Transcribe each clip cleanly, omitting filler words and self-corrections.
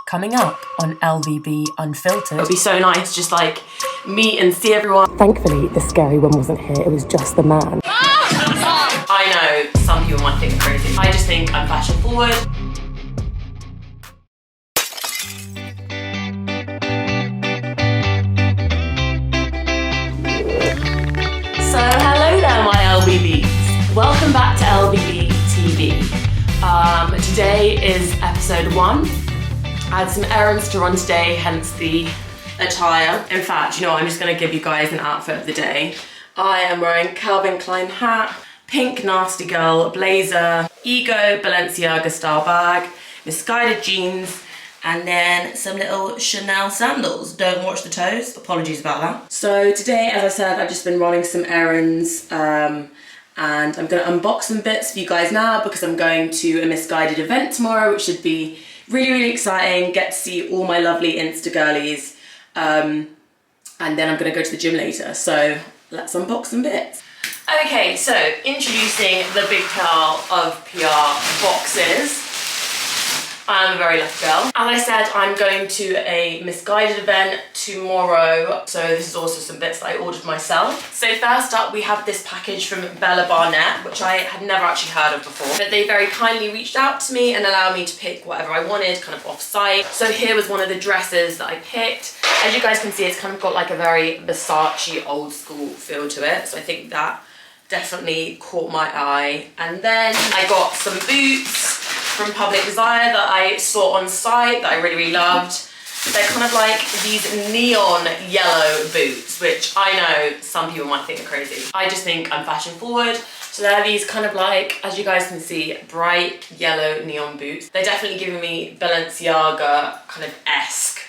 Coming up on LVB Unfiltered. It'd be so nice just like meet and see everyone. Thankfully, the scary one wasn't here. It was just the man. I know some people might think I'm crazy. I just think I'm fashion forward. So hello there, my LVBs. Welcome back to LVB TV. Today is episode 1. I had some errands to run today, hence the attire. In fact, you know what, I'm just gonna give you guys an outfit of the day. I am wearing Calvin Klein hat, pink nasty girl blazer, Ego Balenciaga style bag, Missguided jeans, and then some little Chanel sandals. Don't watch the toes, apologies about that. So today, as I said, I've just been running some errands, and I'm gonna unbox some bits for you guys now because I'm going to a Missguided event tomorrow, which should be really, really exciting. Get to see all my lovely Insta girlies, and then I'm gonna go to the gym later. So let's unbox some bits. Okay, so introducing the big towel of PR boxes. I'm a very lucky girl. As I said, I'm going to a Missguided event tomorrow, so this is also some bits that I ordered myself. So first up, we have this package from Bella Barnett, which I had never actually heard of before. But they very kindly reached out to me and allowed me to pick whatever I wanted, kind of off-site. So here was one of the dresses that I picked. As you guys can see, it's kind of got like a very Versace old school feel to it. So I think that definitely caught my eye. And then I got some boots from Public Desire that I saw on site that I really, really loved. They're kind of like these neon yellow boots, which I know some people might think are crazy. I just think I'm fashion forward. So they're these kind of like, as you guys can see, bright yellow neon boots. They're definitely giving me Balenciaga kind of esque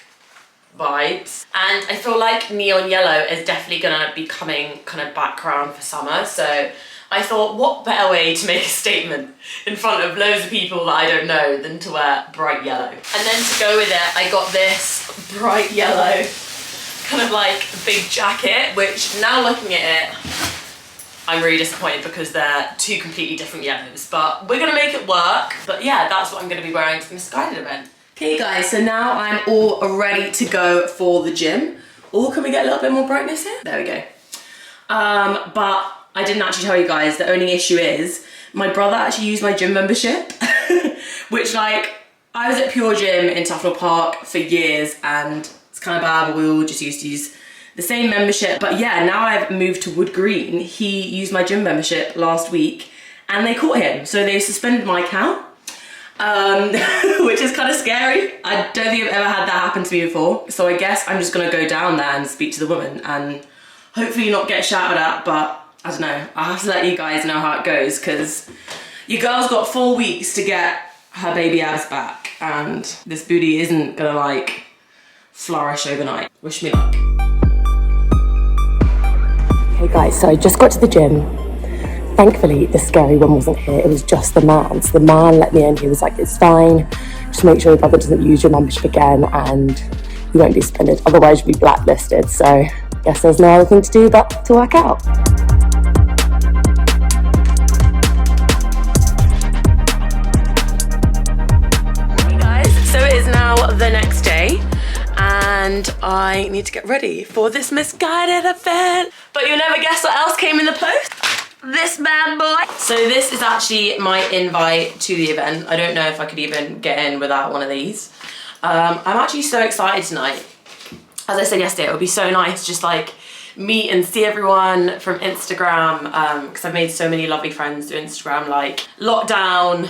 vibes. And I feel like neon yellow is definitely gonna be coming kind of background for summer. So I thought, what better way to make a statement in front of loads of people that I don't know than to wear bright yellow. And then to go with it, I got this bright yellow kind of like big jacket, which now looking at it, I'm really disappointed because they're two completely different yellows, but we're gonna make it work. But yeah, that's what I'm gonna be wearing to the Missguided event. Okay guys, so now I'm all ready to go for the gym. Or can we get a little bit more brightness here? There we go. But I didn't actually tell you guys, the only issue is my brother actually used my gym membership, which like, I was at Pure Gym in Tufnell Park for years and it's kind of bad, but we all just used to use the same membership. But yeah, now I've moved to Wood Green. He used my gym membership last week and they caught him. So they suspended my account, which is kind of scary. I don't think I've ever had that happen to me before. So I guess I'm just gonna go down there and speak to the woman and hopefully not get shouted at, but I don't know, I have to let you guys know how it goes because your girl's got 4 weeks to get her baby abs back and this booty isn't gonna like flourish overnight. Wish me luck. Hey guys, so I just got to the gym. Thankfully, the scary one wasn't here. It was just the man. So the man let me in. He was like, it's fine. Just make sure your brother doesn't use your membership again and you won't be suspended. Otherwise, you'll be blacklisted. So I guess there's no other thing to do but to work out. The next day and I need to get ready for this Missguided event. But you'll never guess what else came in the post. This bad boy. So this is actually my invite to the event. I don't know if I could even get in without one of these. I'm actually so excited tonight. As I said yesterday, it would be so nice just like meet and see everyone from Instagram because I've made so many lovely friends through Instagram. Like lockdown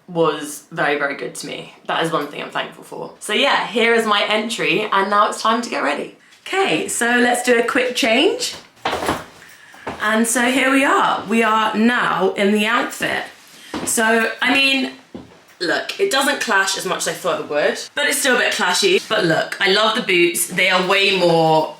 was very, very good to me. That is one thing I'm thankful for. So yeah, here is my entry and now it's time to get ready. Okay, so let's do a quick change. And so here we are. We are now in the outfit. So, I mean, look, it doesn't clash as much as I thought it would, but it's still a bit clashy. But look, I love the boots. They are way more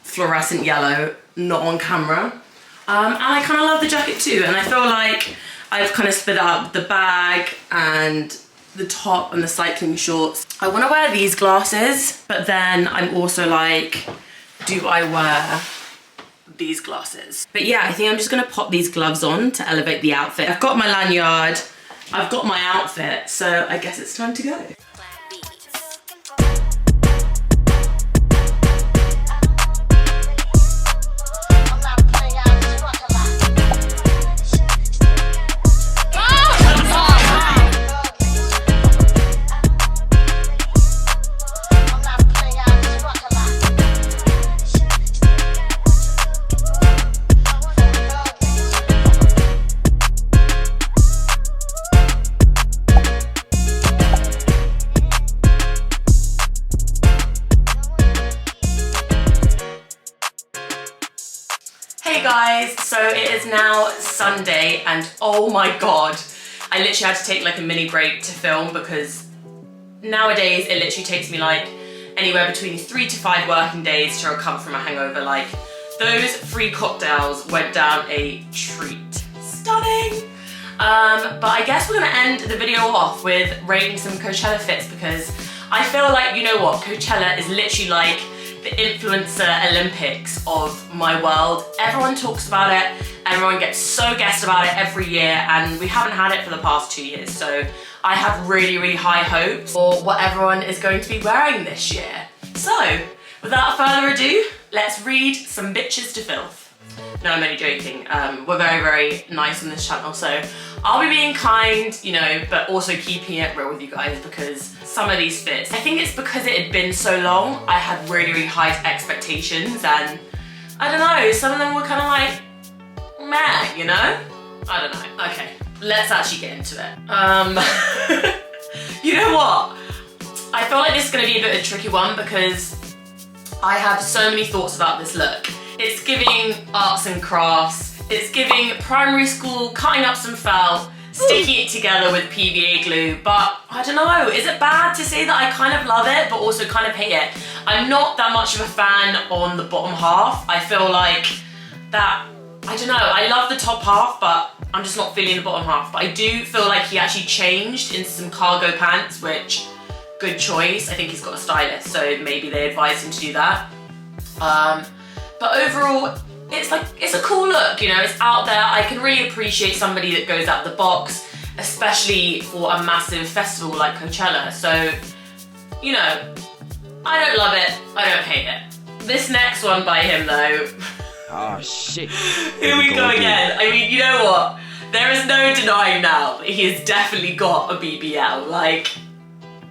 fluorescent yellow, not on camera. And I kind of love the jacket too. And I feel like I've kind of split out the bag and the top and the cycling shorts. I want to wear these glasses, but then I'm also like, do I wear these glasses? But yeah, I think I'm just gonna pop these gloves on to elevate the outfit. I've got my lanyard, I've got my outfit, so I guess it's time to go. Hey guys, so it is now Sunday and oh my god, I literally had to take like a mini break to film because nowadays it literally takes me like anywhere between 3 to 5 working days to recover from a hangover. Like those free cocktails went down a treat. Stunning! But I guess we're gonna end the video off with rating some Coachella fits because I feel like, you know what, Coachella is literally like the influencer Olympics of my world. Everyone talks about it, everyone gets so guessed about it every year, and we haven't had it for the past 2 years, so I have really, really high hopes for what everyone is going to be wearing this year. So, without further ado, let's read some bitches to filth. No, I'm only joking. We're very, very nice on this channel, so I'll be being kind, you know, but also keeping it real with you guys because some of these fits, I think it's because it had been so long, I had really, really high expectations, and I don't know, some of them were kind of like, meh, you know? I don't know. Okay, let's actually get into it. You know what? I feel like this is gonna be a bit of a tricky one because I have so many thoughts about this look. It's giving arts and crafts. It's giving primary school, cutting up some felt, sticking it together with PVA glue, but I don't know, is it bad to say that I kind of love it, but also kind of hate it? I'm not that much of a fan on the bottom half. I feel like that, I don't know, I love the top half, but I'm just not feeling the bottom half. But I do feel like he actually changed into some cargo pants, which, good choice. I think he's got a stylist, so maybe they advised him to do that. But overall, it's a cool look, you know, it's out there. I can really appreciate somebody that goes out the box, especially for a massive festival like Coachella. So, you know, I don't love it, I don't hate it. This next one by him though. Oh shit. Here we go again. I mean, you know what? There is no denying now that he has definitely got a BBL. Like,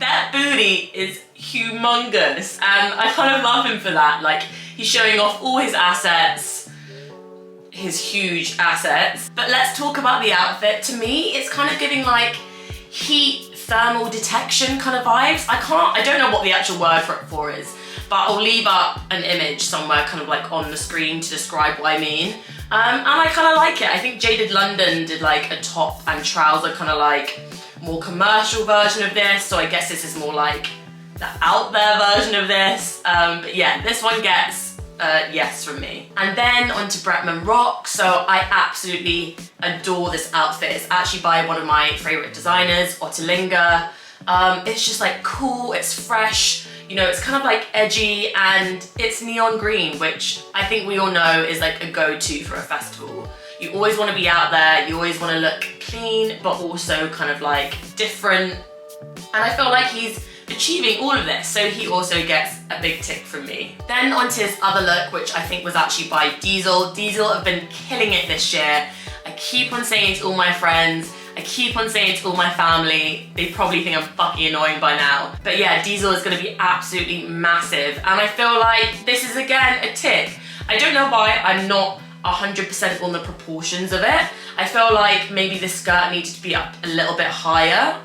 that booty is humongous and I kind of love him for that. Like, he's showing off all his assets, his huge assets. But let's talk about the outfit. To me, it's kind of giving like heat thermal detection kind of vibes. I don't know what the actual word for it is, but I'll leave up an image somewhere kind of like on the screen to describe what I mean. And I kind of like it. I think Jaded London did like a top and trouser kind of like more commercial version of this. So I guess this is more like the out there version of this. But yeah, this one gets yes from me. And then onto Bretman Rock. So I absolutely adore this outfit. It's actually by one of my favorite designers, Ottolinger. It's just like cool, it's fresh, you know, it's kind of like edgy and it's neon green, which I think we all know is like a go-to for a festival. You always want to be out there, you always want to look clean, but also kind of like different. And I feel like he's achieving all of this, so he also gets a big tick from me. Then onto his other look, which I think was actually by Diesel. Diesel have been killing it this year. I keep on saying it to all my friends, I keep on saying it to all my family. They probably think I'm fucking annoying by now. But yeah, Diesel is gonna be absolutely massive. And I feel like this is again a tick. I don't know why I'm not 100% on the proportions of it. I feel like maybe the skirt needed to be up a little bit higher.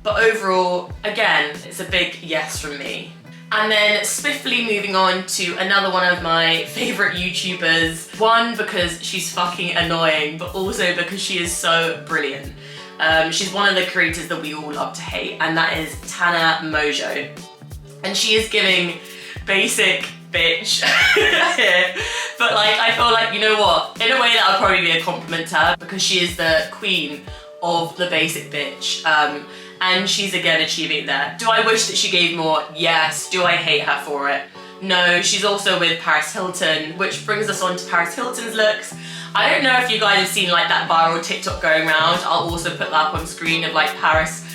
But overall, again, it's a big yes from me. And then swiftly moving on to another one of my favorite YouTubers. One, because she's fucking annoying, but also because she is so brilliant. She's one of the creators that we all love to hate, and that is Tana Mojo. And she is giving basic bitch here. But like, I feel like, you know what? In a way that would probably be a compliment to her because she is the queen of the basic bitch. And she's again achieving that. Do I wish that she gave more? Yes. Do I hate her for it? No. She's also with Paris Hilton, which brings us on to Paris Hilton's looks. I don't know if you guys have seen like that viral TikTok going around. I'll also put that up on screen of like Paris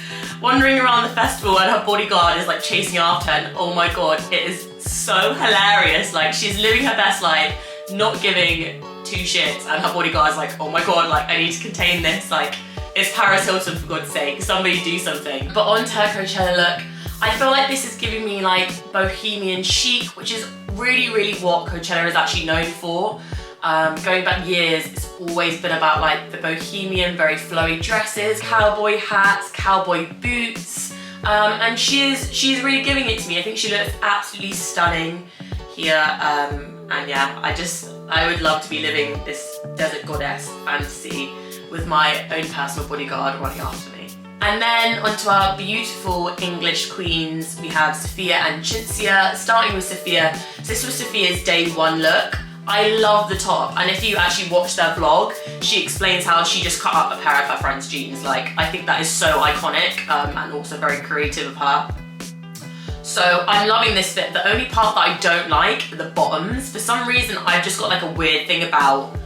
wandering around the festival and her bodyguard is like chasing after her, and oh my god, it is so hilarious. Like, she's living her best life, not giving two shits, and her bodyguard's like, oh my god, like, I need to contain this. Like, it's Paris Hilton, for God's sake, somebody do something. But on to her Coachella look, I feel like this is giving me like bohemian chic, which is really, really what Coachella is actually known for. Going back years, it's always been about like the bohemian, very flowy dresses, cowboy hats, cowboy boots, and she's really giving it to me. I think she looks absolutely stunning here, and yeah, I would love to be living this desert goddess fantasy with my own personal bodyguard running after me. And then onto our beautiful English queens, we have Sophia and Cinzia. Starting with Sophia, so this was Sophia's day one look. I love the top, and if you actually watch their vlog, she explains how she just cut up a pair of her friend's jeans. Like, I think that is so iconic and also very creative of her. So I'm loving this fit. The only part that I don't like are the bottoms. For some reason, I've just got like a weird thing about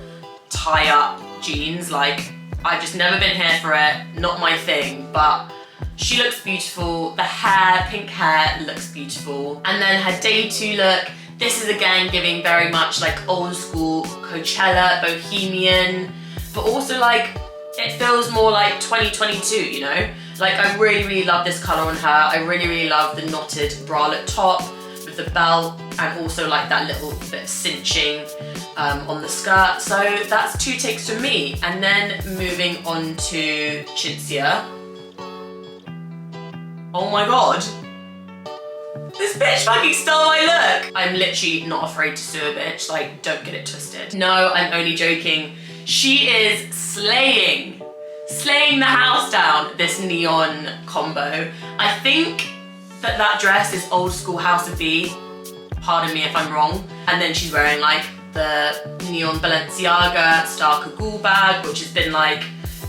tie-up jeans. Like, I've just never been here for it, not my thing, but she looks beautiful. The hair, pink hair, looks beautiful. And then her day two look, this is again giving very much like old school Coachella, bohemian, but also like, it feels more like 2022, you know? Like, I really, really love this color on her. I really, really love the knotted bralette top with the belt, and also like that little bit of cinching on the skirt. So that's two takes from me. And then moving on to Cinzia. Oh my God. This bitch fucking stole my look. I'm literally not afraid to sue a bitch, like, don't get it twisted. No, I'm only joking. She is slaying the house down, this neon combo. I think that dress is old school House of B, pardon me if I'm wrong. And then she's wearing like the neon Balenciaga Star Cagoule bag, which has been like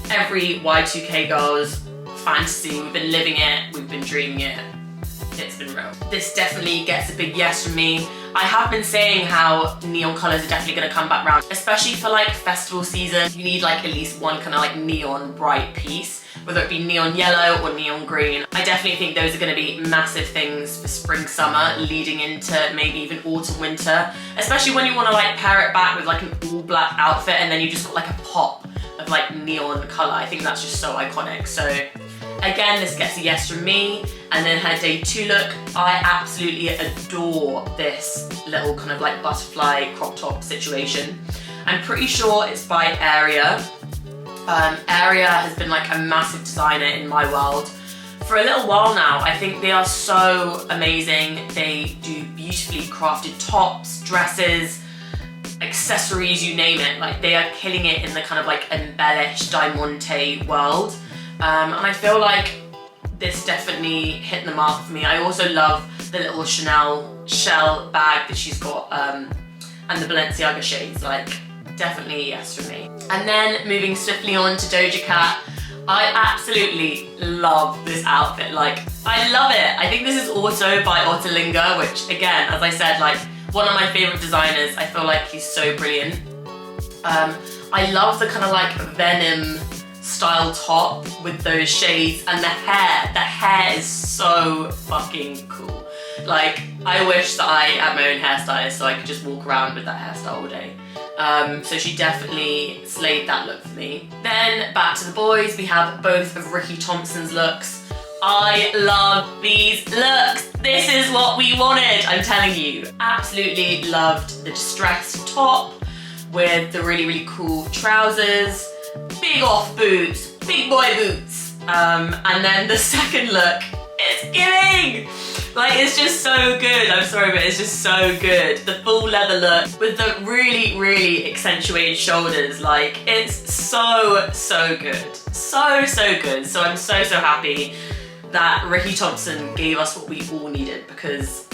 every Y2K girl's fantasy. We've been living it, we've been dreaming it. It's been real. This definitely gets a big yes from me. I have been saying how neon colours are definitely going to come back round, especially for like festival season. You need like at least one kind of like neon bright piece, whether it be neon yellow or neon green. I definitely think those are going to be massive things for spring, summer, leading into maybe even autumn, winter, especially when you want to like pair it back with like an all black outfit and then you just got like a pop of like neon colour. I think that's just so iconic. So again, this gets a yes from me. And then her day two look, I absolutely adore this little kind of like butterfly crop top situation. I'm pretty sure it's by Area. Area has been like a massive designer in my world for a little while now. I think they are so amazing. They do beautifully crafted tops, dresses, accessories, you name it. Like, they are killing it in the kind of like embellished diamante world. And I feel like this definitely hit the mark for me. I also love the little Chanel shell bag that she's got and the Balenciaga shades, like, definitely yes for me. And then moving swiftly on to Doja Cat, I absolutely love this outfit. Like, I love it. I think this is also by Ottolenghi, which again, as I said, like, one of my favorite designers. I feel like he's so brilliant. I love the kind of like Venom style top with those shades, and the hair is so fucking cool. Like, I wish that I had my own hairstylist so I could just walk around with that hairstyle all day. So she definitely slayed that look for me. Then back to the boys, we have both of Ricky Thompson's looks. I love these looks. This is what we wanted, I'm telling you. Absolutely loved the distressed top with the really, really cool trousers. Big off boots, big boy boots. And then the second look, it's giving! Like, it's just so good. I'm sorry, but it's just so good. The full leather look with the really, really accentuated shoulders. Like, it's so, so good. So, so good. So I'm so, so happy that Ricky Thompson gave us what we all needed, because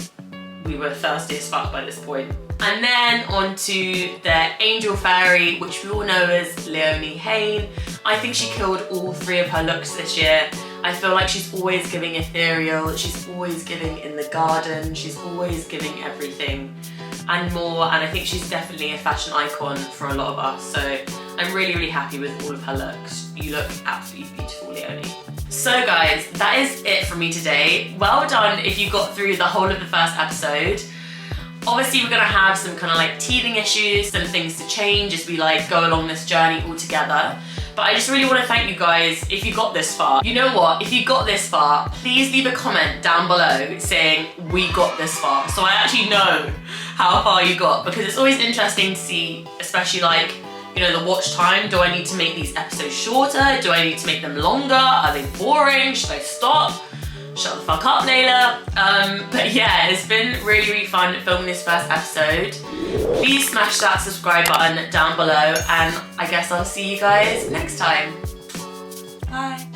we were thirsty as fuck by this point. And then onto their Angel Fairy, which we all know as Leonie Hayne. I think she killed all three of her looks this year. I feel like she's always giving ethereal, she's always giving in the garden, she's always giving everything and more, and I think she's definitely a fashion icon for a lot of us. So I'm really, really happy with all of her looks. You look absolutely beautiful, Leonie. So guys, that is it from me today. Well done if you got through the whole of the first episode. Obviously, we're gonna have some kind of like teething issues, some things to change as we like go along this journey all together. But I just really want to thank you guys if you got this far. You know what? If you got this far, please leave a comment down below saying we got this far, so I actually know how far you got, because it's always interesting to see, especially like, you know, the watch time. Do I need to make these episodes shorter? Do I need to make them longer? Are they boring? Should I stop? Shut the fuck up, Leila. But yeah, it's been really, really fun filming this first episode. Please smash that subscribe button down below, and I guess I'll see you guys next time. Bye.